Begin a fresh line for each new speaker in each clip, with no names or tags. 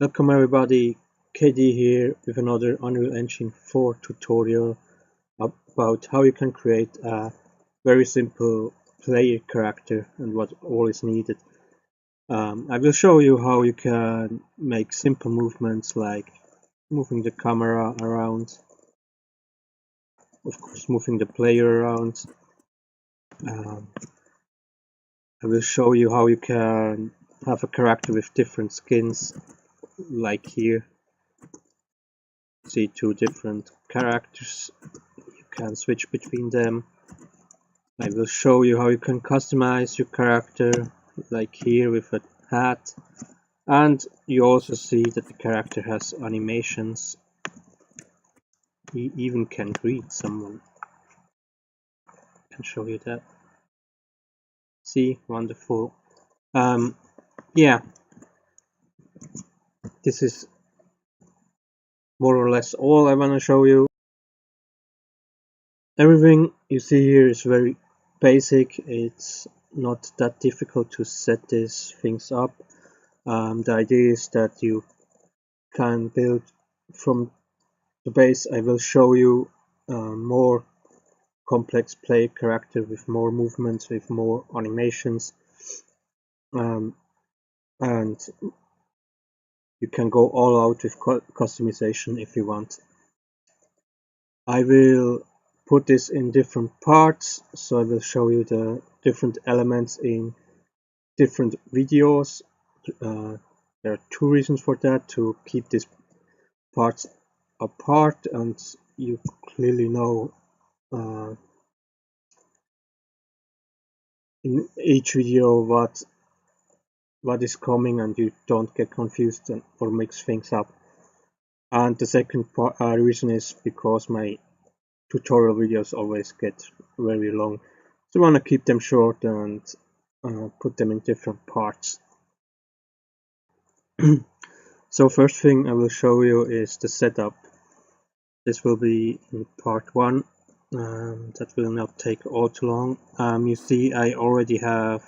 Welcome everybody, KD here with another Unreal Engine 4 tutorial about how you can create a very simple player character and what all is needed. I will show you how you can make simple movements like moving the camera around, of course moving the player around. I will show you how you can have a character with different skins, like here. See two different characters, you can switch between them. I will show you how you can customize your character, like here with a hat, and you also see that the character has animations. He even can greet someone. I can show you that. See, wonderful. Yeah, this is more or less all I want to show you. Everything you see here is very basic. It's not that difficult to set these things up. The idea is that you can build from the base. I will show you more complex play character with more movements, with more animations, and you can go all out with customization if you want. I will put this in different parts, so I will show you the different elements in different videos. There are two reasons for that: to keep these parts apart, and you clearly know in each video what is coming, and you don't get confused or mix things up. And the second reason is because my tutorial videos always get very long, so I want to keep them short and put them in different parts. So first thing I will show you is the setup. This will be in part 1. That will not take all too long. You see I already have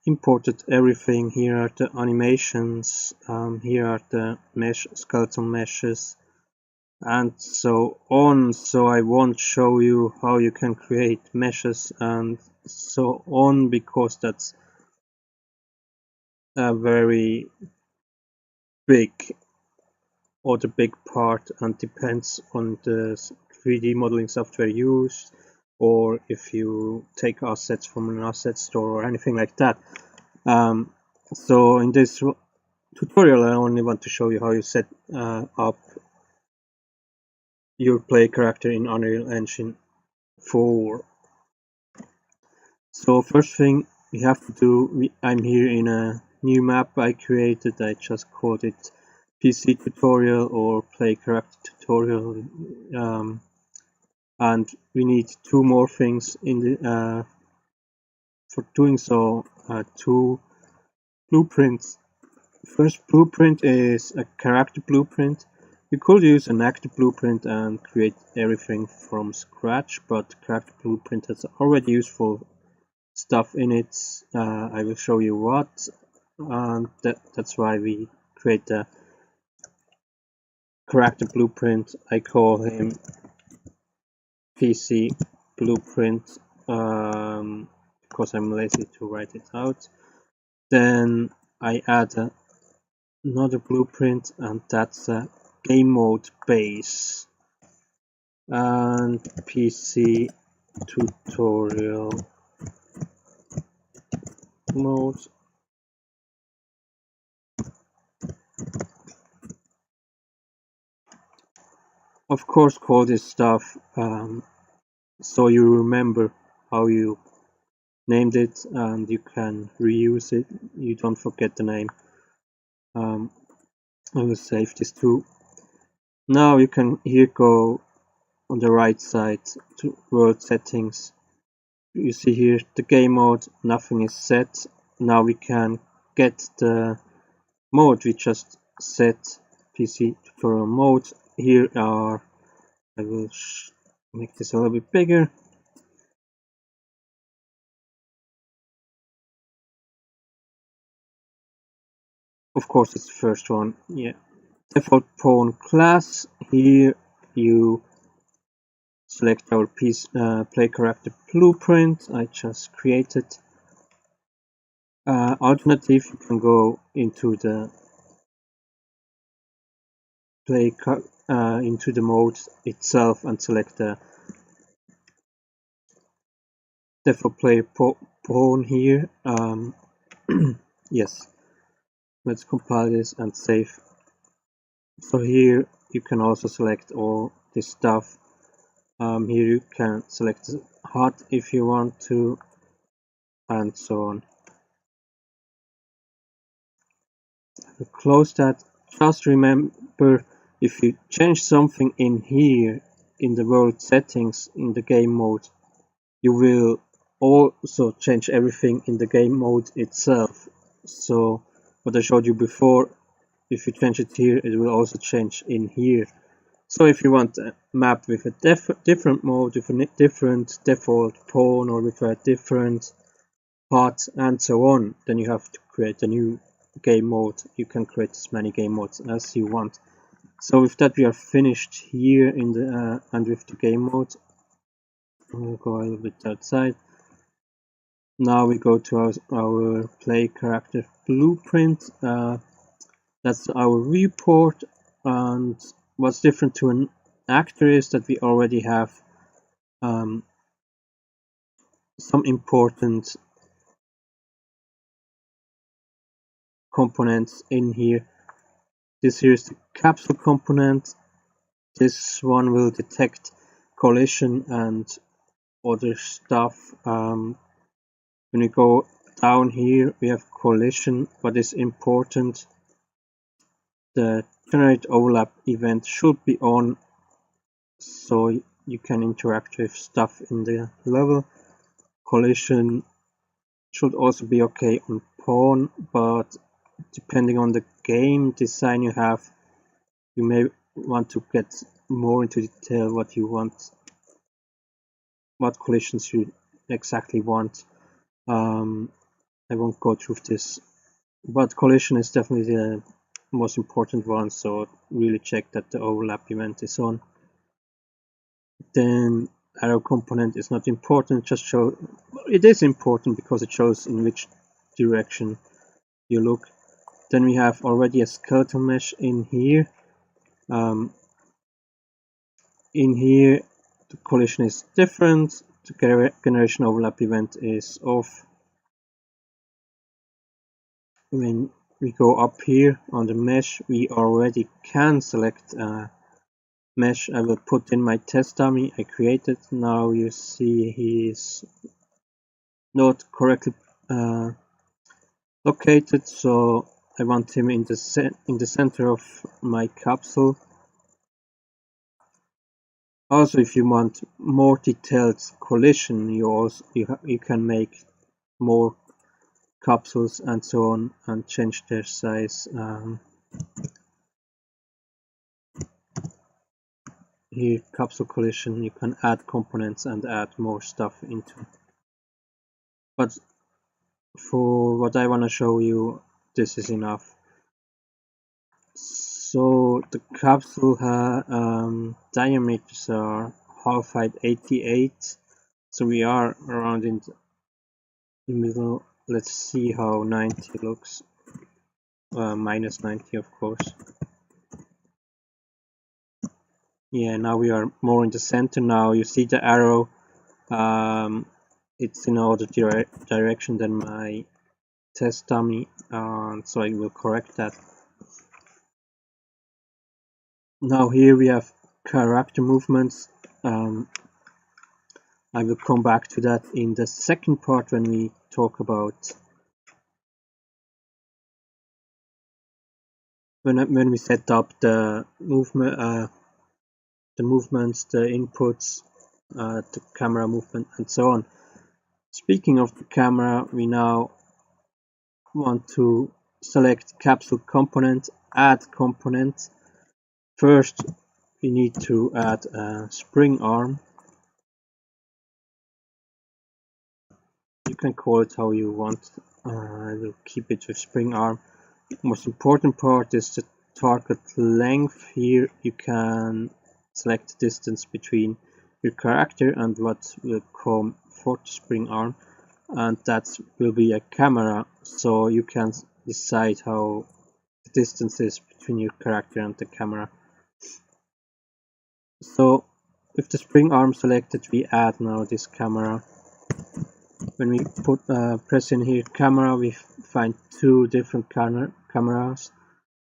imported everything. Here are the animations, here are the skeleton meshes, and so on. So I won't show you how you can create meshes and so on, because that's a very big part and depends on the 3D modeling software used, or if you take assets from an asset store or anything like that. So in this tutorial I only want to show you how you set up your play character in Unreal Engine 4. So first thing we have to do, I'm here in a new map I created. I just called it PC tutorial or play character tutorial, and we need two more things in the for doing so. Two blueprints. First blueprint is a character blueprint. You could use an actor blueprint and create everything from scratch, but character blueprint has already useful stuff in it. I will show you what, and that's why we create the character blueprint. I call him PC blueprint because I'm lazy to write it out. Then I add another blueprint, and that's a game mode base and PC tutorial mode. Of course, call this stuff so you remember how you named it and you can reuse it. You don't forget the name. I will save this too. Now you can here go on the right side to world settings. You see here the game mode, nothing is set. Now we can get the mode we just set, PC tutorial mode. Here are, I will make this a little bit bigger. Of course, it's the first one. Yeah. Default pawn class. Here you select our piece play character blueprint I just created. Alternative, you can go into the into the mode itself and select the default play pawn here. Yes, let's compile this and save. So here you can also select all this stuff. Here you can select HUD if you want to, and so on. Close that. Just remember, if you change something in here in the world settings in the game mode, you will also change everything in the game mode itself. So what I showed you before, if you change it here, it will also change in here. So if you want a map with a different mode, with a different default pawn, or with a different path and so on, then you have to create a new game mode. You can create as many game modes as you want. So with that, we are finished here in the and with the game mode. We'll go a little bit outside. Now we go to our play character blueprint. That's our report, and what's different to an actor is that we already have some important components in here. This here is the capsule component. This one will detect collision and other stuff. When we go down here, we have collision. What is important? The generate overlap event should be on, so you can interact with stuff in the level. Collision should also be okay on pawn, but depending on the game design you have, you may want to get more into detail what you want, what collisions you exactly want. I won't go through this, but collision is definitely the most important one, so really check that the overlap event is on. Then arrow component is not important, just show it is important because it shows in which direction you look. Then we have already a skeleton mesh in here. In here the collision is different, the generation overlap event is off. When we go up here on the mesh, we already can select mesh. I will put in my test dummy I created. Now you see he is not correctly located, so I want him in the center of my capsule. Also, if you want more detailed collision, you can make more capsules and so on and change their size. Here, capsule collision, you can add components and add more stuff into. But for what I want to show you, this is enough. So the capsule diameters are half height 88, so we are around in the middle. Let's see how 90 looks. Minus 90, of course. Yeah, now we are more in the center. Now you see the arrow. It's in other direction than my test dummy, so I will correct that. Now here we have character movements. I will come back to that in the second part when we talk about when we set up the movements, the inputs, the camera movement, and so on. Speaking of the camera, we now want to select capsule component, add component. First, we need to add a spring arm. You can call it how you want. I will keep it with spring arm. most important part is the target length. Here you can select the distance between your character and what will come for the spring arm, and that will be a camera, so you can decide how the distance is between your character and the camera. So with the spring arm selected, we add now this camera. When we press in here camera, we find two different cameras,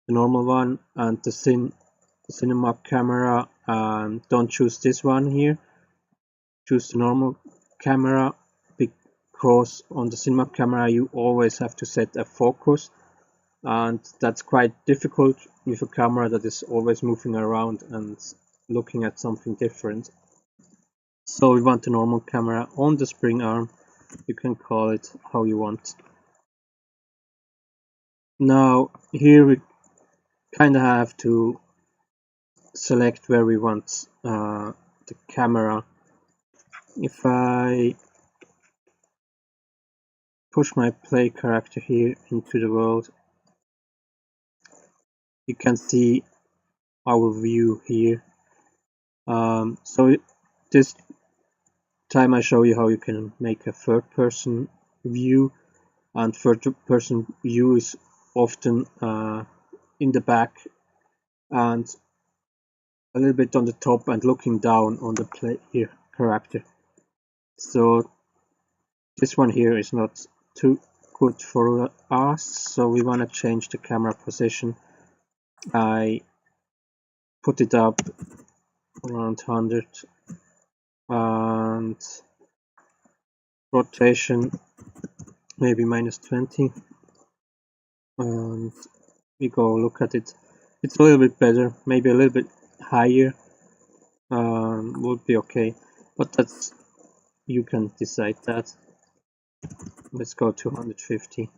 the normal one and the cinema camera. Don't choose this one here, choose the normal camera, because on the cinema camera you always have to set a focus, and that's quite difficult with a camera that is always moving around and looking at something different. So we want the normal camera on the spring arm. You can call it how you want. Now here we kind of have to select where we want the camera. If I push my play character here into the world, you can see our view here. So this time I show you how you can make a third person view, and third person view is often in the back and a little bit on the top and looking down on the player character. So this one here is not too good for us, so we want to change the camera position. I put it up around 100 and rotation maybe -20, and we go look at it. It's a little bit better, maybe a little bit higher would be okay, but that's, you can decide that. Let's go to 150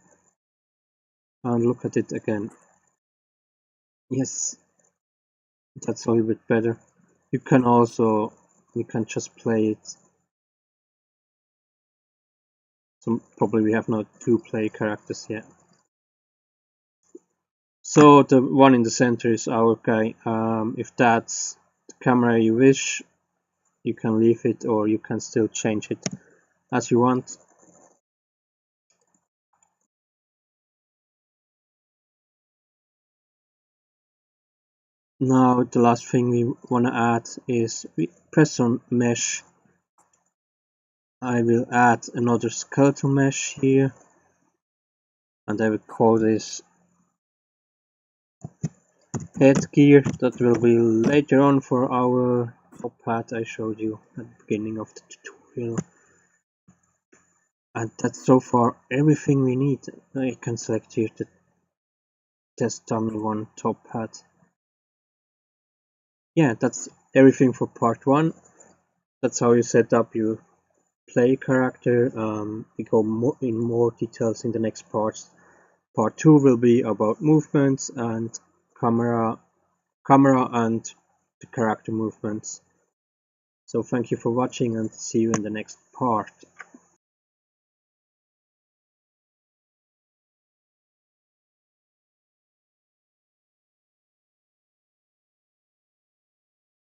and look at it again. Yes, that's a little bit better. You can just play it. So probably we have now two play characters yet. So the one in the center is our guy. If that's the camera you wish, you can leave it, or you can still change it as you want. Now the last thing we want to add is we press on mesh. I will add another skeletal mesh here, and I will call this headgear. That will be later on for our top hat I showed you at the beginning of the tutorial. And that's so far everything we need. I can select here the test dummy one top hat. Yeah, that's everything for part 1. That's how you set up your play character. We go in more details in the next parts. Part 2 will be about movements and camera and the character movements. So thank you for watching, and see you in the next part.